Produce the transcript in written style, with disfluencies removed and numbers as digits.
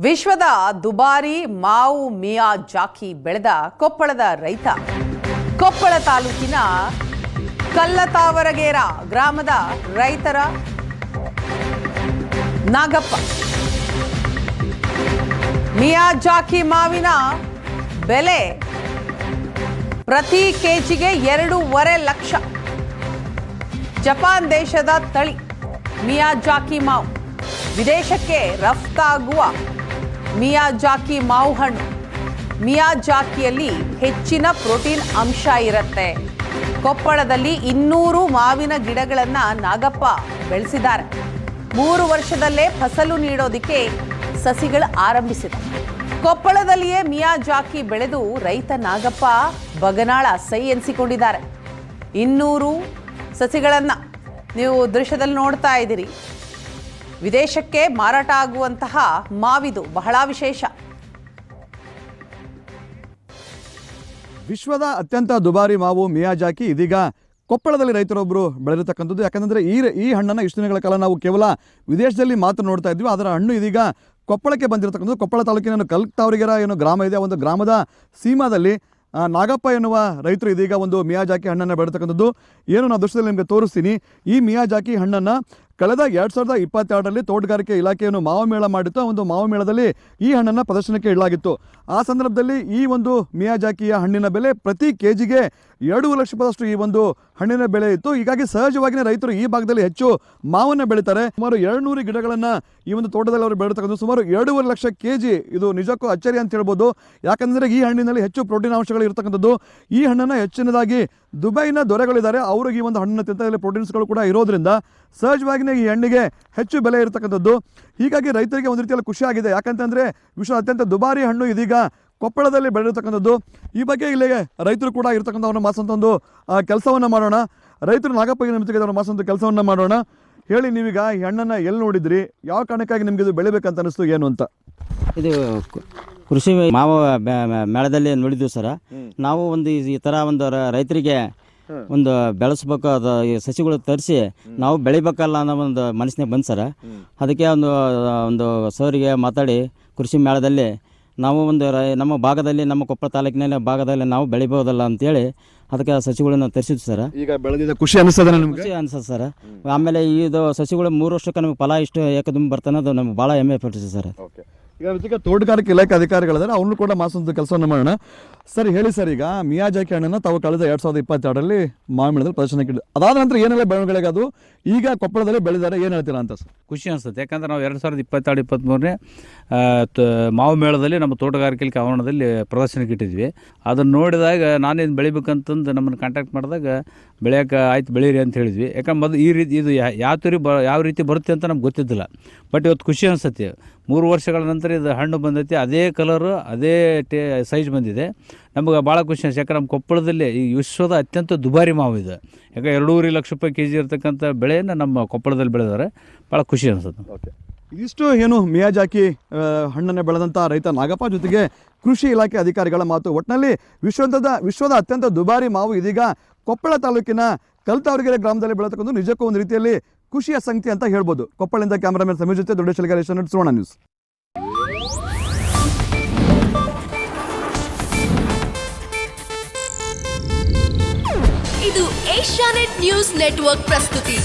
ವಿಶ್ವದ ದುಬಾರಿ ಮಾವು ಮಿಯಾಜಾಕಿ ಬೆಳೆದ ಕೊಪ್ಪಳದ ರೈತ, ಕೊಪ್ಪಳ ತಾಲೂಕಿನ ಕಲ್ಲತಾವರಗೇರ ಗ್ರಾಮದ ರೈತರ ನಾಗಪ್ಪ. ಮಿಯಾಜಾಕಿ ಮಾವಿನ ಬೆಲೆ ಪ್ರತಿ ಕೆಜಿಗೆ 2.5 ಲಕ್ಷ. ಜಪಾನ್ ದೇಶದ ತಳಿ ಮಿಯಾಜಾಕಿ ಮಾವು, ವಿದೇಶಕ್ಕೆ ರಫ್ತಾಗುವ ಮಿಯಾಜಾಕಿ ಮಾವು ಹಣ್ಣು. ಮಿಯಾಜಾಕಿಯಲ್ಲಿ ಹೆಚ್ಚಿನ ಪ್ರೋಟೀನ್ ಅಂಶ ಇರುತ್ತೆ. ಕೊಪ್ಪಳದಲ್ಲಿ 200 ಮಾವಿನ ಗಿಡಗಳನ್ನು ನಾಗಪ್ಪ ಬೆಳೆಸಿದ್ದಾರೆ. 3 ವರ್ಷದಲ್ಲೇ ಫಸಲು ನೀಡೋದಕ್ಕೆ ಸಸಿಗಳು ಆರಂಭಿಸಿದ. ಕೊಪ್ಪಳದಲ್ಲಿಯೇ ಮಿಯಾಜಾಕಿ ಬೆಳೆದು ರೈತ ನಾಗಪ್ಪ ಬಗನಾಳ ಸೈ ಎನಿಸಿಕೊಂಡಿದ್ದಾರೆ. 200 ಸಸಿಗಳನ್ನು ನೀವು ದೃಶ್ಯದಲ್ಲಿ ನೋಡ್ತಾ ಇದ್ದೀರಿ. ವಿದೇಶಕ್ಕೆ ಮಾರಾಟ ಆಗುವಂತಹ ಮಾವಿದು ಬಹಳ ವಿಶೇಷ. ವಿಶ್ವದ ಅತ್ಯಂತ ದುಬಾರಿ ಮಾವು ಮಿಯಾಜಾಕಿ ಇದೀಗ ಕೊಪ್ಪಳದಲ್ಲಿ ರೈತರೊಬ್ಬರು ಬೆಳೆದಿರತಕ್ಕಂಥದ್ದು. ಯಾಕಂದರೆ ಈ ಹಣ್ಣನ್ನು ಇಷ್ಟು ದಿನಗಳ ಕಾಲ ನಾವು ಕೇವಲ ವಿದೇಶದಲ್ಲಿ ಮಾತ್ರ ನೋಡ್ತಾ ಇದ್ವಿ. ಅದರ ಹಣ್ಣು ಇದೀಗ ಕೊಪ್ಪಳಕ್ಕೆ ಬಂದಿರತಕ್ಕಂಥದ್ದು. ಕೊಪ್ಪಳ ತಾಲೂಕಿನ ಕಲ್ಲತಾವರಗೇರ ಏನು ಗ್ರಾಮ ಇದೆ, ಒಂದು ಗ್ರಾಮದ ಸೀಮಾದಲ್ಲಿ ನಾಗಪ್ಪ ಎನ್ನುವ ರೈತರು ಇದೀಗ ಒಂದು ಮಿಯಾಜಾಕಿ ಹಣ್ಣನ್ನು ಬೆಳೆತಕ್ಕಂಥದ್ದು. ಏನು ನಾವು ದೃಶ್ಯದಲ್ಲಿ ನಿಮಗೆ ತೋರಿಸ್ತೀನಿ. ಈ ಮಿಯಾಜಾಕಿ ಹಣ್ಣನ್ನು ಕಳೆದ 2022ರಲ್ಲಿ ತೋಟಗಾರಿಕೆ ಇಲಾಖೆಯನ್ನು ಮಾವು ಮೇಳ ಮಾಡಿತ್ತು. ಒಂದು ಮಾವು ಮೇಳದಲ್ಲಿ ಈ ಹಣ್ಣನ್ನು ಪ್ರದರ್ಶನಕ್ಕೆ ಇಡಲಾಗಿತ್ತು. ಆ ಸಂದರ್ಭದಲ್ಲಿ ಈ ಒಂದು ಮಿಯಾಜಾಕಿಯ ಹಣ್ಣಿನ ಬೆಲೆ ಪ್ರತಿ ಕೆಜಿಗೆ 2 ಲಕ್ಷ ರೂಪಾಯಿಯಷ್ಟು ಈ ಒಂದು ಹಣ್ಣಿನ ಬೆಲೆ ಇತ್ತು. ಹೀಗಾಗಿ ಸಹಜವಾಗಿಯೇ ರೈತರು ಈ ಭಾಗದಲ್ಲಿ ಹೆಚ್ಚು ಮಾವನ್ನು ಬೆಳೀತಾರೆ. ಸುಮಾರು 200 ಗಿಡಗಳನ್ನು ಈ ಒಂದು ತೋಟದಲ್ಲಿ ಅವರು ಬೆಳೆತಕ್ಕಂಥ ಸುಮಾರು 2.5 ಲಕ್ಷ ಕೆಜಿ. ಇದು ನಿಜಕ್ಕೂ ಅಚ್ಚರಿ ಅಂತ ಹೇಳ್ಬೋದು. ಯಾಕಂದರೆ ಈ ಹಣ್ಣಿನಲ್ಲಿ ಹೆಚ್ಚು ಪ್ರೋಟೀನ್ ಅಂಶಗಳು ಇರತಕ್ಕಂಥದ್ದು. ಈ ಹಣ್ಣನ್ನು ಹೆಚ್ಚಿನದಾಗಿ ದುಬೈನ ದೊರೆಗಳಿದ್ದಾರೆ, ಅವ್ರಿಗೆ ಈ ಒಂದು ಹಣ್ಣನ್ನು ತಿಂತದಲ್ಲಿ ಪ್ರೋಟೀನ್ಸ್ಗಳು ಕೂಡ ಇರೋದ್ರಿಂದ ಸಹಜವಾಗಿಯೇ ಈ ಹಣ್ಣಿಗೆ ಹೆಚ್ಚು ಬೆಲೆ ಇರತಕ್ಕಂಥದ್ದು. ಹೀಗಾಗಿ ರೈತರಿಗೆ ಒಂದು ರೀತಿಯಲ್ಲಿ ಖುಷಿಯಾಗಿದೆ. ಯಾಕಂತಂದರೆ ವಿಶ್ವದ ಅತ್ಯಂತ ದುಬಾರಿ ಹಣ್ಣು ಇದೀಗ ಕೊಪ್ಪಳದಲ್ಲಿ ಬೆಳೆದಿರ್ತಕ್ಕಂಥದ್ದು. ಈ ಬಗ್ಗೆ ಇಲ್ಲಿಗೆ ರೈತರು ಕೂಡ ಇರ್ತಕ್ಕಂಥವ್ರನ್ನ ಮಾಸಂತ ಒಂದು ಕೆಲಸವನ್ನು ಮಾಡೋಣ. ರೈತರು ನಾಗಪ್ಪಗೆ ನಿಮಿತ್ತಿಗೆ ಮಾಸಂತ ಕೆಲಸವನ್ನು ಮಾಡೋಣ. ಹೇಳಿ, ನೀವೀಗ ಈ ಹಣ್ಣನ್ನು ಎಲ್ಲಿ ನೋಡಿದ್ರಿ, ಯಾವ ಕಾರಣಕ್ಕಾಗಿ ನಿಮಗೆ ಇದು ಬೆಳಿಬೇಕಂತ ಅನಿಸ್ತು, ಏನು ಅಂತ? ಇದು ಕೃಷಿ ಮಾವು ಮೇಳದಲ್ಲಿ ನೋಡಿದ್ವಿ ಸರ. ನಾವು ಒಂದು ಈ ಥರ ಒಂದು ರೈತರಿಗೆ ಒಂದು ಬೆಳೆಸ್ಬೇಕು, ಅದು ಈ ಸಸಿಗಳು ತರಿಸಿ ನಾವು ಬೆಳಿಬೇಕಲ್ಲ ಅನ್ನೋ ಒಂದು ಮನಸ್ಸಿನಾಗ ಬಂದು ಸರ. ಅದಕ್ಕೆ ಒಂದು ಸರಿಗೆ ಮಾತಾಡಿ ಕೃಷಿ ಮೇಳದಲ್ಲಿ ನಾವು ಒಂದು ನಮ್ಮ ಭಾಗದಲ್ಲಿ, ನಮ್ಮ ಕೊಪ್ಪಳ ತಾಲೂಕಿನಲ್ಲಿ ಭಾಗದಲ್ಲಿ ನಾವು ಬೆಳಿಬೋದಲ್ಲ ಅಂತೇಳಿ ಅದಕ್ಕೆ ಸಸಿಗಳನ್ನು ತರಿಸಿದ್ವಿ ಸರ್. ಈಗ ಬೆಳೆದಿದ್ದ ಖುಷಿ ಅನಿಸ್ತದೆ ನಿಮಗೆ? ಖುಷಿ ಅನಿಸ್ತದೆ ಸರ್. ಆಮೇಲೆ ಇದು ಸಸಿಗಳು 3 ವರ್ಷಕ್ಕೆ ನಮಗೆ ಫಲ ಇಷ್ಟು ಏಕದುಂಬಿ ಬರ್ತಾನೆ, ಅದು ನಮ್ಗೆ ಭಾಳ ಹೆಮ್ಮೆ ಪಡ್ತೀವಿ ಸರ್. ಈಗ ಜೊತೆಗೆ ತೋಟಗಾರಿಕೆ ಇಲಾಖೆ ಅಧಿಕಾರಿಗಳಿದ್ದಾರೆ, ಅವ್ರನ್ನೂ ಕೂಡ ಮಾಸಂತ ಕೆಲಸವನ್ನು ಮಾಡೋಣ. ಸರಿ, ಹೇಳಿ ಸರ್, ಈಗ ಮಿಯಾಜಾಕಿ ಹಣ್ಣನ್ನು ತಾವು ಕಳೆದ 2022ರಲ್ಲಿ ಮಾವಿನದಲ್ಲಿ ಪ್ರದರ್ಶನಕ್ಕೆ ಇಟ್ಟಿದ್ದು. ಅದಾದ ನಂತರ ಏನೆಲ್ಲ ಬೆಳವಣಿಗೆ ಅದು ಈಗ ಕೊಪ್ಪಳದಲ್ಲಿ ಬೆಳೆದಿದ್ದಾರೆ, ಏನು ಹೇಳ್ತೀರಾ ಅಂತ ಸರ್? ಖುಷಿ ಅನಿಸುತ್ತೆ. ಯಾಕಂದ್ರೆ ನಾವು 2022-23ನೇ ಮಾವು ಮೇಳದಲ್ಲಿ ನಮ್ಮ ತೋಟಗಾರಿಕೆ ಆವರಣದಲ್ಲಿ ಪ್ರದರ್ಶನಕ್ಕೆ ಇಟ್ಟಿದ್ವಿ. ಅದನ್ನು ನೋಡಿದಾಗ ನಾನೇನು ಬೆಳಿಬೇಕಂತಂದು ನಮ್ಮನ್ನು ಕಾಂಟ್ಯಾಕ್ಟ್ ಮಾಡಿದಾಗ ಬೆಳೆಯೋಕೆ ಆಯ್ತು ಬೆಳೀರಿ ಅಂತ ಹೇಳಿದ್ವಿ. ಯಾಕಂದ್ರೆ ಮೊದಲು ಈ ರೀತಿ ಇದು ಯಾವ ರೀತಿ ಬರುತ್ತೆ ಅಂತ ನಮ್ಗೆ ಗೊತ್ತಿದ್ದಿಲ್ಲ. ಬಟ್ ಇವತ್ತು ಖುಷಿ ಅನಿಸುತ್ತೆ. 3 ವರ್ಷಗಳ ನಂತರ ಇದು ಹಣ್ಣು ಬಂದೈತಿ, ಅದೇ ಕಲರು ಅದೇ ಸೈಜ್ ಬಂದಿದೆ. ನಮಗೆ ಭಾಳ ಖುಷಿ ಅನಿಸುತ್ತೆ. ಯಾಕಂದ್ರೆ ನಮ್ಮ ಕೊಪ್ಪಳದಲ್ಲಿ ಈ ವಿಶ್ವದ ಅತ್ಯಂತ ದುಬಾರಿ ಮಾವು ಇದೆ. ಯಾಕೆ 2.5 ಲಕ್ಷ ರೂಪಾಯಿ ಕೆಜಿ ಇರ್ತಕ್ಕಂಥ ಬೆಳೆಯನ್ನು ನಮ್ಮ ಕೊಪ್ಪಳದಲ್ಲಿ ಬೆಳೆದಾರೆ. ಭಾಳ ಖುಷಿ ಅನಿಸುತ್ತೆ. ಓಕೆ, ಇದಿಷ್ಟು ಏನು ಮಿಯಾಜಾಕಿ ಹಣ್ಣನ್ನು ಬೆಳೆದಂಥ ರೈತ ನಾಗಪ್ಪ ಜೊತೆಗೆ ಕೃಷಿ ಇಲಾಖೆ ಅಧಿಕಾರಿಗಳ ಮಾತು. ಒಟ್ಟಿನಲ್ಲಿ ವಿಶ್ವದ ಅತ್ಯಂತ ದುಬಾರಿ ಮಾವು ಇದೀಗ ಕೊಪ್ಪಳ ತಾಲೂಕಿನ ಕಲ್ಲತಾವರಗೇರ ಗ್ರಾಮದಲ್ಲಿ ಬೆಳೆತಕ್ಕಂಥ ನಿಜಕ್ಕೂ ಒಂದು ರೀತಿಯಲ್ಲಿ ಖುಷಿಯ ಸಂಗತಿ ಅಂತ ಹೇಳ್ಬೋದು. ಕೊಪ್ಪಳದಿಂದ ಕ್ಯಾಮರಾಮನ್ ಸಮೀರ್ ಜೊತೆ ದೊಡ್ಡಶಲಿಗಾರ್, ಸುವರ್ಣ ನ್ಯೂಸ್. ಇದು ಏಷ್ಯಾನೆಟ್ ನ್ಯೂಸ್ ನೆಟ್ವರ್ಕ್ ಪ್ರಸ್ತುತಿ.